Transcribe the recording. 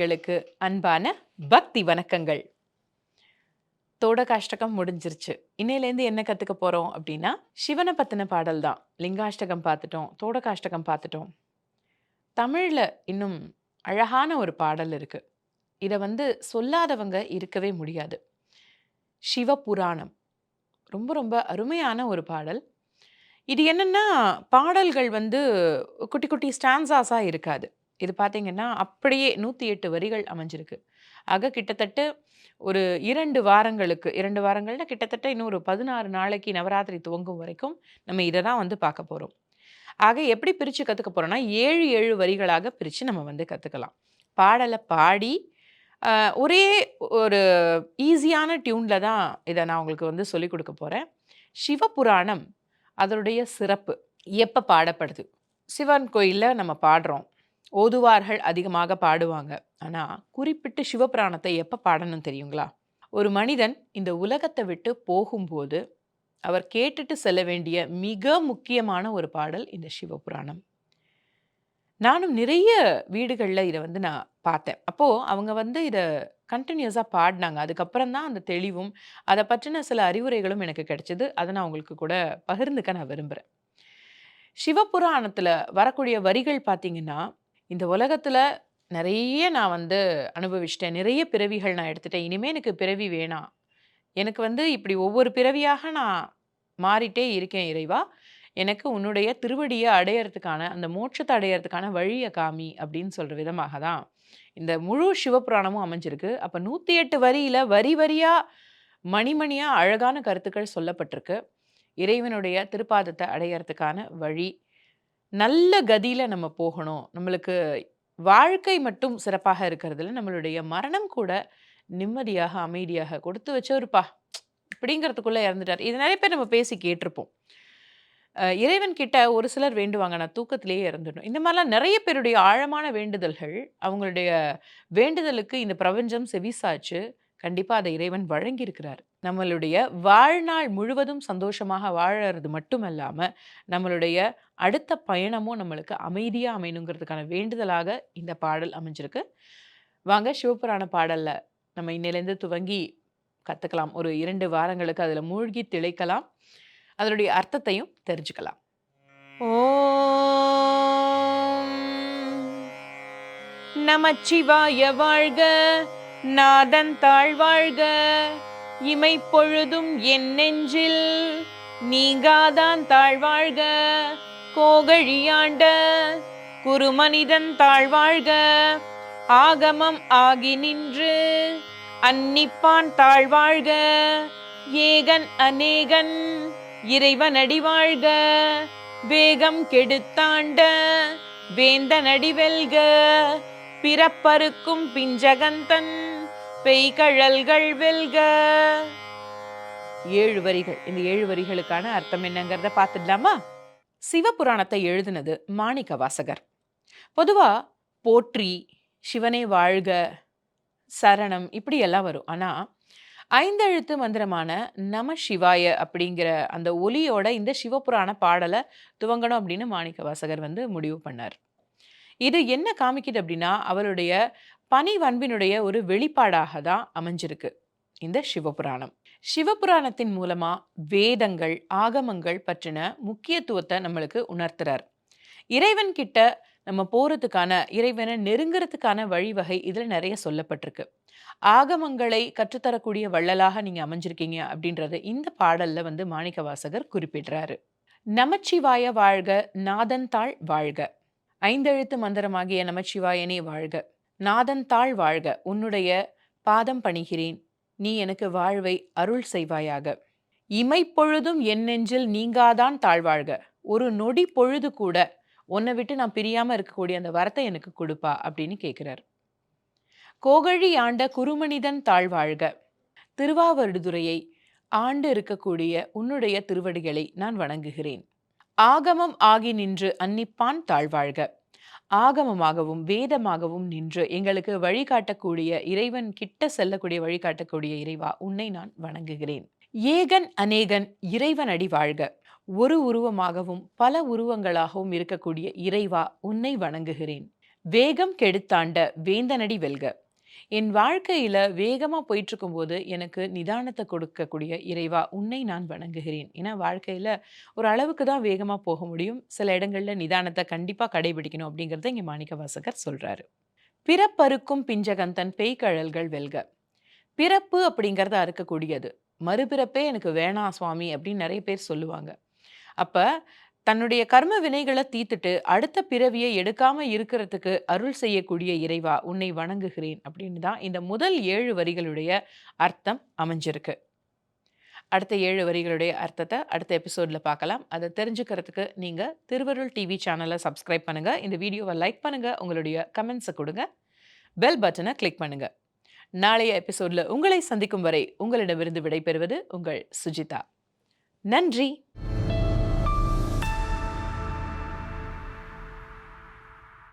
நேயர்களுக்கு அன்பான பக்தி வணக்கங்கள். தோடகாஷ்டகம் முடிஞ்சிருச்சு. இன்னையிலேருந்து என்ன கத்துக்க போறோம் அப்படின்னா, சிவனை பத்தின பாடல் தான். லிங்காஷ்டகம் பார்த்துட்டோம், தோடகாஷ்டகம் பார்த்துட்டோம். தமிழ்ல இன்னும் அழகான ஒரு பாடல் இருக்கு. இத சொல்லாதவங்க இருக்கவே முடியாது. சிவபுராணம். ரொம்ப ரொம்ப அருமையான ஒரு பாடல். இது என்னன்னா, பாடல்கள் குட்டி குட்டி ஸ்டான்ஸாஸா இருக்காது. இது பார்த்தீங்கன்னா, அப்படியே 108 வரிகள் அமைஞ்சிருக்கு. ஆக கிட்டத்தட்ட ஒரு 2 வாரங்களுக்கு 2 வாரங்கள்னா கிட்டத்தட்ட இன்னும் ஒரு 16 நாளைக்கு நவராத்திரி துவங்கும் வரைக்கும் நம்ம இத தான் பார்க்க போறோம். ஆக எப்படி பிரிச்சு கத்துக்க போறோம்னா, 7, 7 வரிகளாக பிரிச்சு நம்ம கத்துக்கலாம். பாடல பாடி, அ ஒரே ஒரு ஈஸியான டியூன்ல தான் இத நான் உங்களுக்கு சொல்லிக் குடுக்க போறேன். சிவபுராணம் அதனுடைய சிறப்பு. எப்ப பாடப்படுது? சிவன் கோயில்ல நம்ம பாடுறோம். ஓதுவார்கள் அதிகமாக பாடுவாங்க. ஆனா, குறிப்பிட்டு சிவபுராணத்தை எப்ப பாடணும் தெரியுங்களா? ஒரு மனிதன் இந்த உலகத்த விட்டு போகும்போது, அவர் கேட்டுட்டு செல்ல வேண்டிய மிக முக்கியமான ஒரு பாடல் இந்த சிவபுராணம். நானும் நிறைய வீடுகள்ல இத நான் பார்த்தேன். அப்போ அவங்க இத கன்டினியூஸா பாடுனாங்க. அதுக்கப்புறம் தான் அந்த தெளிவும், அத பற்றின சில அறிவுரைகளும் எனக்கு கிடைச்சது. அத நான் உங்களுக்கு கூட பகிர்ந்துக்க நான் விரும்புறேன். சிவபுராணத்துல வரக்கூடிய வரிகள் பார்த்தீங்கன்னா, இந்த உலகத்துல நெறைய நான் அனுபவிச்சுட்டேன். நிறைய பிறவிகள் நான் எடுத்துட்டேன். இனிமே எனக்கு பிறவி வேணாம். எனக்கு இப்படி ஒவ்வொரு பிறவியாக நான் மாறிட்டே இருக்கேன் இறைவா. எனக்கு உன்னுடைய திருவடிய அடையறதுக்கான, அந்த மோட்சத்த அடையறதுக்கான வழிய காமி அப்படின்னு சொல்ற விதமாக தான் இந்த முழு சிவபுராணமும் அமைஞ்சிருக்கு. அப்ப 108 வரியில வரி வரியா, மணி மணியா அழகான கருத்துக்கள் சொல்லப்பட்டிருக்கு. இறைவனுடைய திருப்பாதத்த அடையறதுக்கான வழி. நல்ல கதியில நம்ம போகணும். நம்மளுக்கு வாழ்க்கை மட்டும் சிறப்பாக இருக்கிறதில்ல. நம்மளுடைய மரணம் கூட நிம்மதியாக, அமைதியாக கொடுத்து வச்சவருப்பா! இப்படிங்கிறதுக்குள்ள இறந்துட்டாரு. இது நெறைய பேர் நம்ம பேசி கேட்டுருப்போம். இறைவன் கிட்ட ஒரு சிலர் வேண்டுவாங்க, நான் தூக்கத்திலேயே இறந்துடணும். இந்த மாரிலாம் நெறைய பேருடைய ஆழமான வேண்டுதல்கள், அவங்களுடைய வேண்டுதலுக்கு இந்த பிரபஞ்சம் செவிசாய்ச்சு, கண்டிப்பா அத இறைவன் வழங்கியிருக்கிறார். நம்மளுடைய வாழ்நாள் முழுவதும் சந்தோஷமாக வாழறது மட்டுமல்லாம, நம்மளுடைய அடுத்த பயணமும் நம்மளுக்கு அமைதியா அமையணுங்கிறதுக்கான வேண்டுதலாக இந்த பாடல் அமைஞ்சிருக்கு. வாங்க சிவபுராண பாடல்ல நம்ம இன்னையிலேருந்து துவங்கி கத்துக்கலாம். ஒரு 2 வாரங்களுக்கு அதுல மூழ்கி திளைக்கலாம். அதனுடைய அர்த்தத்தையும் தெரிஞ்சுக்கலாம். ஓம் நமச்சிவாய வாழ்க, நாதன் தாழ்வாழ்க, இமைப்பொழுதும் என் நெஞ்சில் நீங்காதான் தாழ்வாழ்க, கோகழியாண்ட குருமனிதன் தாழ்வாழ்க, ஆகமம் ஆகி நின்று அன்னிப்பான் தாழ்வாழ்க, ஏகன் அநேகன் இறைவனடி வாழ்க, வேகம் கெடுத்தாண்ட வேந்தனடி வெல்க, பிறப்பருக்கும் பிஞ்சகந்தன் பெய்கழல்கள் வெல்க. 7 வரிகள். இந்த 7 வரிகளுக்கான அர்த்தம் என்னங்கிறத பார்த்துடலாமா? சிவபுராணத்தை எழுதினது மாணிக்கவாசகர். பொதுவா போற்றி, சிவனே வாழ்க, சரணம் இப்படி எல்லாம் வரும். ஆனா 5 எழுத்து மந்திரமான நம சிவாய அப்படிங்கிற அந்த ஒலியோட இந்த சிவபுராண பாடல துவங்கணும் அப்படின்னு மாணிக்கவாசகர் முடிவு பண்ணார். இது என்ன காமிக்குது அப்படின்னா, அவருடைய பணிவன்பினுடைய ஒரு வெளிப்பாடாக தான் அமைஞ்சிருக்கு இந்த சிவபுராணம். சிவபுராணத்தின் மூலமா வேதங்கள், ஆகமங்கள் பற்றின முக்கியத்துவத்தை நம்மளுக்கு உணர்த்துறார். இறைவன் கிட்ட நம்ம போறதுக்கான, இறைவனை நெருங்குறதுக்கான வழிவகை இதுல நிறைய சொல்லப்பட்டிருக்கு. ஆகமங்களை கற்றுத்தரக்கூடிய வள்ளலாக நீங்க அமைஞ்சிருக்கீங்க அப்படின்றது இந்த பாடல்ல மாணிக்கவாசகர் குறிப்பிடுறாரு. நமச்சிவாய வாழ்க, நாதன் தாள் வாழ்க. 5 எழுத்து மந்திரமாகிய நமச்சிவாயனே வாழ்க. நாதன் தாள் வாழ்க. உன்னுடைய பாதம் பணிகிறேன். நீ எனக்கு வாழ்வை அருள் செய்வாயாக. இமைப்பொழுதும் என் நெஞ்சில் நீங்காதான் தாழ்வாழ்க. ஒரு நொடி பொழுது கூட உன்னை விட்டு நான் பிரியாம இருக்கக்கூடிய அந்த வரத்தை எனக்கு கொடுப்பா அப்படின்னு கேட்கிறார். கோகழி ஆண்ட குருமனிதன் தாழ்வாழ்க. திருவாவடுதுறையை ஆண்டு இருக்கக்கூடிய உன்னுடைய திருவடிகளை நான் வணங்குகிறேன். ஆகமம் ஆகி நின்று அன்னிப்பான் தாழ்வாழ்க. ஆகமமாகவும் வேதமாகவும் நின்று எங்களுக்கு வழிகாட்டக்கூடிய இறைவன் கிட்ட செல்லக்கூடிய வழிகாட்டக்கூடிய இறைவா, உன்னை நான் வணங்குகிறேன். ஏகன் அநேகன் இறைவன் அடி வாழ்க. ஒரு உருவமாகவும் பல உருவங்களாகவும் இருக்கக்கூடிய இறைவா, உன்னை வணங்குகிறேன். வேகம் கெடுத்தாண்ட வேந்தனடி வெல்க. என் வாழ்க்கையில வேகமா போயிட்டுருக்கும்போது, எனக்கு நிதானத்த கொடுக்கக்கூடிய இறைவா, உன்னை நான் வணங்குகிறேன். ஏன்னா வாழ்க்கையில ஒரு அளவுக்கு தான் வேகமா போக முடியும். சில இடங்கள்ல நிதானத்த கண்டிப்பா கடைபிடிக்கணும் அப்படிங்கிறத இங்க மாணிக்கவாசகர் சொல்றாரு. "பிறப்பறுக்கும் பிஞ்சகந்தன் பேய்கழல்கள் வெல்க." பிறப்பு அப்படிங்கிறது அறுக்கக்கூடியது. மறுபிறப்பே எனக்கு வேணாம் சுவாமி அப்படின்னு நெறைய பேர் சொல்லுவாங்க. அப்ப தன்னுடைய கர்ம வினைகள தீர்த்துட்டு, அடுத்த பிறவிய எடுக்காம இருக்கிறதுக்கு அருள் செய்யக்கூடிய இறைவா, உன்னை வணங்குகிறேன் அப்படின்னு தான் இந்த முதல் 7 வரிகளுடைய அர்த்தம் அமைஞ்சிருக்கு. அடுத்த 7 வரிகளுடைய அர்த்தத்த அடுத்த எபிசோட்ல பார்க்கலாம். அத தெரிஞ்சுக்கிறதுக்கு நீங்க திருவருள் டிவி சேனல சப்ஸ்கிரைப் பண்ணுங்க. இந்த வீடியோவ லைக் பண்ணுங்க. உங்களுடைய கமெண்ட்ஸ குடுங்க. பெல் பட்டன கிளிக் பண்ணுங்க. நாளைய எபிசோட்ல உங்களை சந்திக்கும் வரை உங்களிடமிருந்து விடைபெறுவது உங்கள் சுஜிதா. நன்றி.